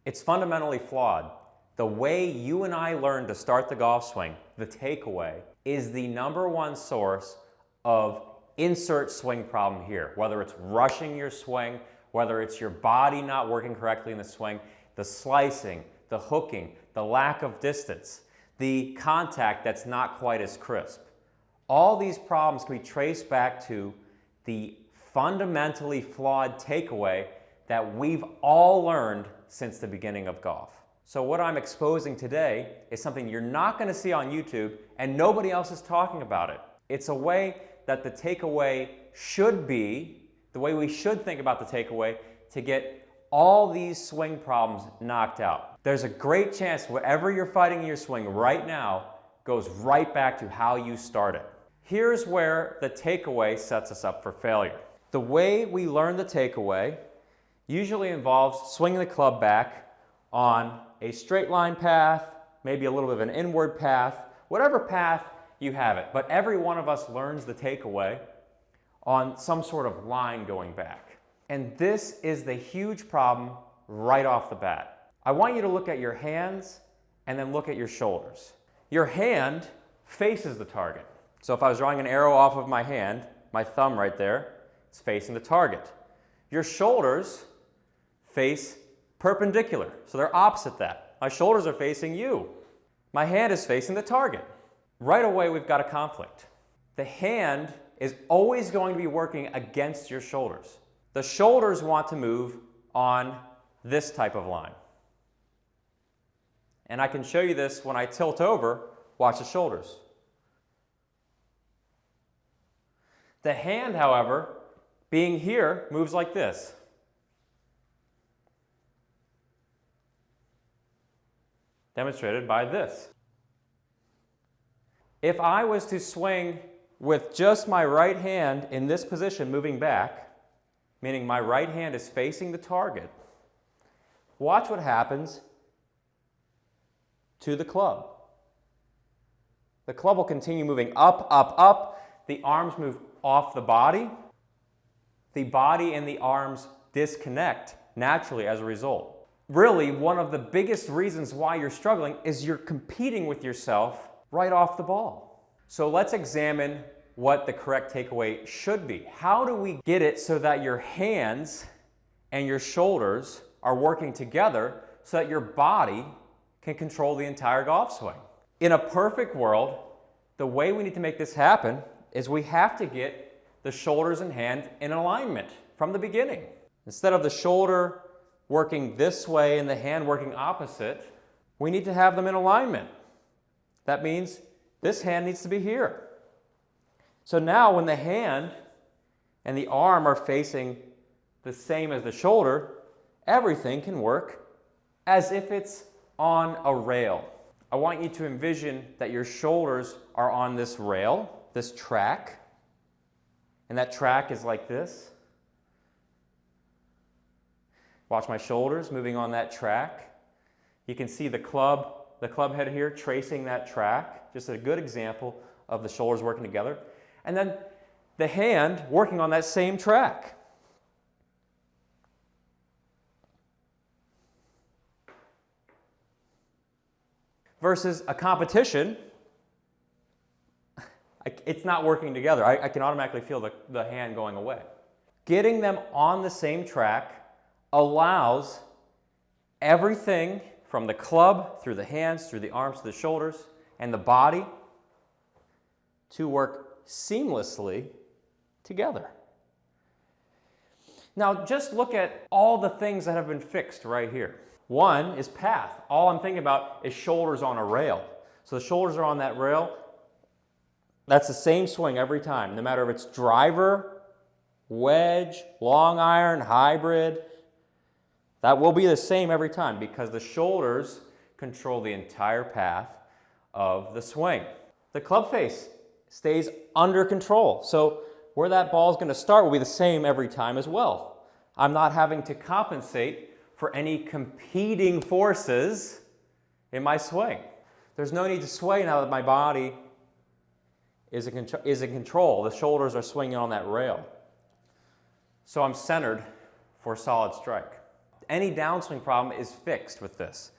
It's fundamentally flawed. The way you and I learn to start the golf swing, the takeaway, is the #1 source of insert swing problem here. Whether it's rushing your swing, whether it's your body not working correctly in the swing, the slicing, the hooking, the lack of distance, the contact that's not quite as crisp. All these problems can be traced back to the fundamentally flawed takeaway that we've all learned since the beginning of golf. So what I'm exposing today is something you're not going to see on YouTube, and nobody else is talking about it. It's a way that the takeaway should be, the way we should think about the takeaway to get all these swing problems knocked out. There's a great chance whatever you're fighting in your swing right now goes right back to how you started. Here's where the takeaway sets us up for failure. The way we learn the takeaway usually involves swinging the club back on a straight line path, maybe a little bit of an inward path, whatever path you have it. But every one of us learns the takeaway on some sort of line going back. And this is the huge problem right off the bat. I want you to look at your hands and then look at your shoulders. Your hand faces the target. So if I was drawing an arrow off of my hand, my thumb right there, it's facing the target. Your shoulders face perpendicular, so they're opposite that. My shoulders are facing you. My hand is facing the target. Right away, we've got a conflict. The hand is always going to be working against your shoulders. The shoulders want to move on this type of line. And I can show you this when I tilt over. Watch the shoulders. The hand, however, being here, moves like this. Demonstrated by this. If I was to swing with just my right hand in this position moving back, meaning my right hand is facing the target, watch what happens to the club. The club will continue moving up, up, up. The arms move off the body. The body and the arms disconnect naturally as a result. Really, one of the biggest reasons why you're struggling is you're competing with yourself right off the ball. So let's examine what the correct takeaway should be. How do we get it so that your hands and your shoulders are working together so that your body can control the entire golf swing? In a perfect world, the way we need to make this happen is we have to get the shoulders and hand in alignment from the beginning. Instead of the shoulder working this way and the hand working opposite, we need to have them in alignment. That means this hand needs to be here. So now when the hand and the arm are facing the same as the shoulder, everything can work as if it's on a rail. I want you to envision that your shoulders are on this rail, this track, and that track is like this. Watch my shoulders moving on that track. You can see the club head here tracing that track. Just a good example of the shoulders working together. And then the hand working on that same track. Versus a competition, it's not working together. I can automatically feel the hand going away. Getting them on the same track allows everything from the club, through the hands, through the arms, to the shoulders, and the body to work seamlessly together. Now just look at all the things that have been fixed right here. One is path. All I'm thinking about is shoulders on a rail. So the shoulders are on that rail. That's the same swing every time, no matter if it's driver, wedge, long iron, hybrid. That will be the same every time because the shoulders control the entire path of the swing. The club face stays under control. So where that ball is going to start will be the same every time as well. I'm not having to compensate for any competing forces in my swing. There's no need to sway now that my body is in control. The shoulders are swinging on that rail. So I'm centered for a solid strike. Any downswing problem is fixed with this.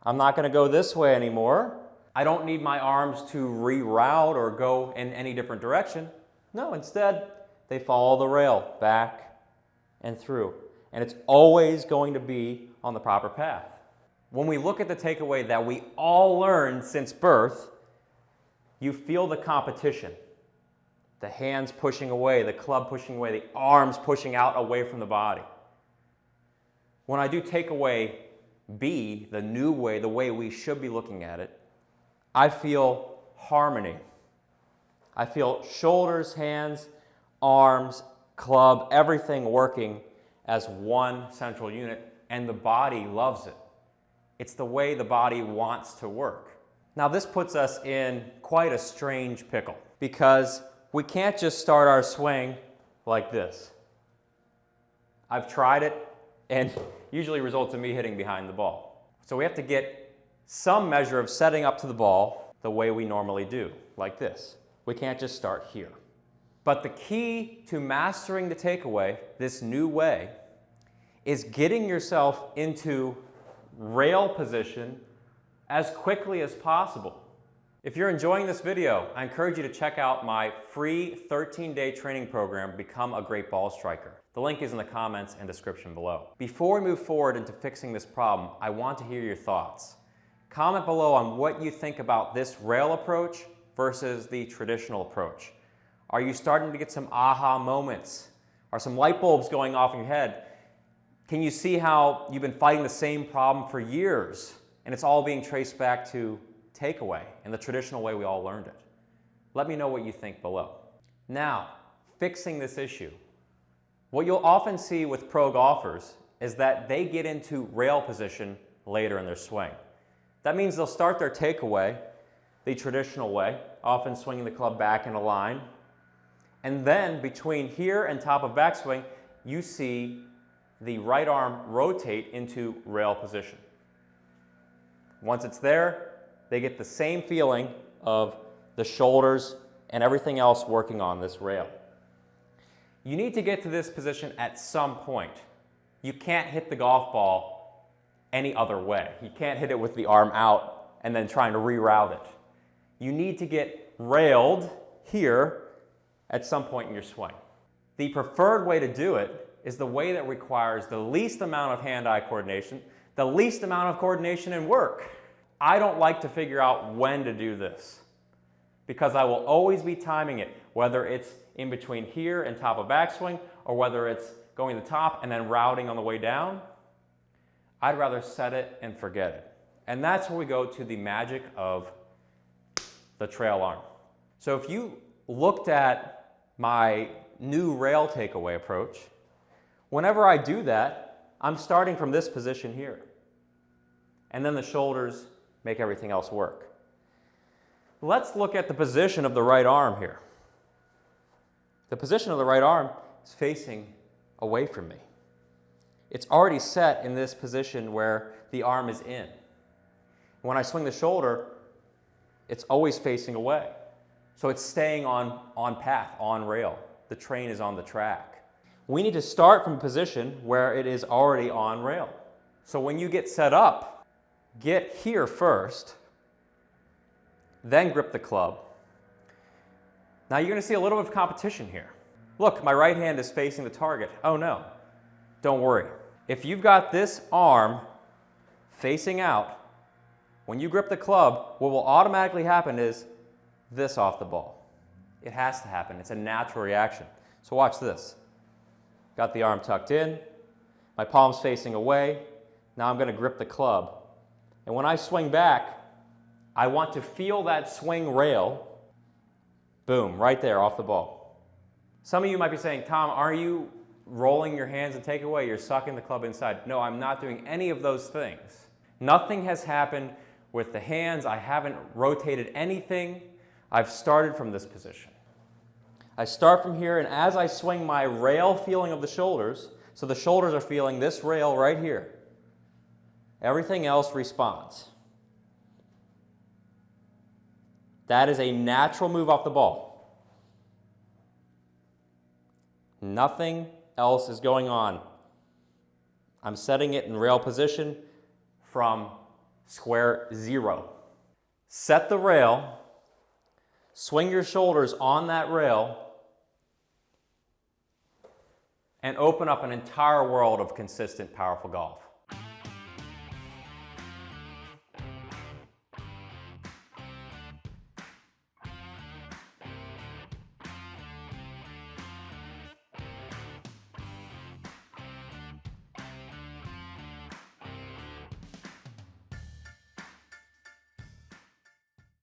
I'm not going to go this way anymore. I don't need my arms to reroute or go in any different direction. No, instead, they follow the rail back and through. And it's always going to be on the proper path. When we look at the takeaway that we all learned since birth, you feel the competition. The hands pushing away, the club pushing away, the arms pushing out away from the body. When I do takeaway B, the new way, the way we should be looking at it, I feel harmony. I feel shoulders, hands, arms, club, everything working as one central unit, and the body loves it. It's the way the body wants to work. Now this puts us in quite a strange pickle because we can't just start our swing like this. I've tried it and usually results in me hitting behind the ball. So we have to get some measure of setting up to the ball the way we normally do, like this. We can't just start here. But the key to mastering the takeaway, this new way, is getting yourself into rail position as quickly as possible. If you're enjoying this video, I encourage you to check out my free 13-day training program, Become a Great Ball Striker. The link is in the comments and description below. Before we move forward into fixing this problem, I want to hear your thoughts. Comment below on what you think about this rail approach versus the traditional approach. Are you starting to get some aha moments? Are some light bulbs going off in your head? Can you see how you've been fighting the same problem for years and it's all being traced back to takeaway and the traditional way we all learned it? Let me know what you think below. Now, fixing this issue. What you'll often see with pro golfers is that they get into rail position later in their swing. That means they'll start their takeaway the traditional way, often swinging the club back in a line. And then between here and top of backswing, you see the right arm rotate into rail position. Once it's there, they get the same feeling of the shoulders and everything else working on this rail. You need to get to this position at some point. You can't hit the golf ball any other way. You can't hit it with the arm out and then trying to reroute it. You need to get railed here at some point in your swing. The preferred way to do it is the way that requires the least amount of hand-eye coordination, the least amount of coordination and work. I don't like to figure out when to do this because I will always be timing it, whether it's in between here and top of backswing or whether it's going to the top and then routing on the way down. I'd rather set it and forget it. And that's where we go to the magic of the trail arm. So if you looked at my new rail takeaway approach, whenever I do that, I'm starting from this position here. And then the shoulders make everything else work. Let's look at the position of the right arm here. The position of the right arm is facing away from me. It's already set in this position where the arm is in. When I swing the shoulder, it's always facing away. So it's staying on path, on rail. The train is on the track. We need to start from a position where it is already on rail. So when you get set up, get here first, then grip the club. Now you're going to see a little bit of competition here. Look, my right hand is facing the target. Oh no, don't worry. If you've got this arm facing out, when you grip the club, what will automatically happen is this off the ball. It has to happen. It's a natural reaction. So watch this. Got the arm tucked in, my palm's facing away. Now I'm going to grip the club. And when I swing back, I want to feel that swing rail, boom, right there off the ball. Some of you might be saying, Tom, are you rolling your hands and take away? You're sucking the club inside. No, I'm not doing any of those things. Nothing has happened with the hands. I haven't rotated anything. I've started from this position. I start from here, and as I swing my rail feeling of the shoulders, so the shoulders are feeling this rail right here, everything else responds. That is a natural move off the ball. Nothing else is going on. I'm setting it in rail position from square 0. Set the rail, swing your shoulders on that rail, and open up an entire world of consistent, powerful golf.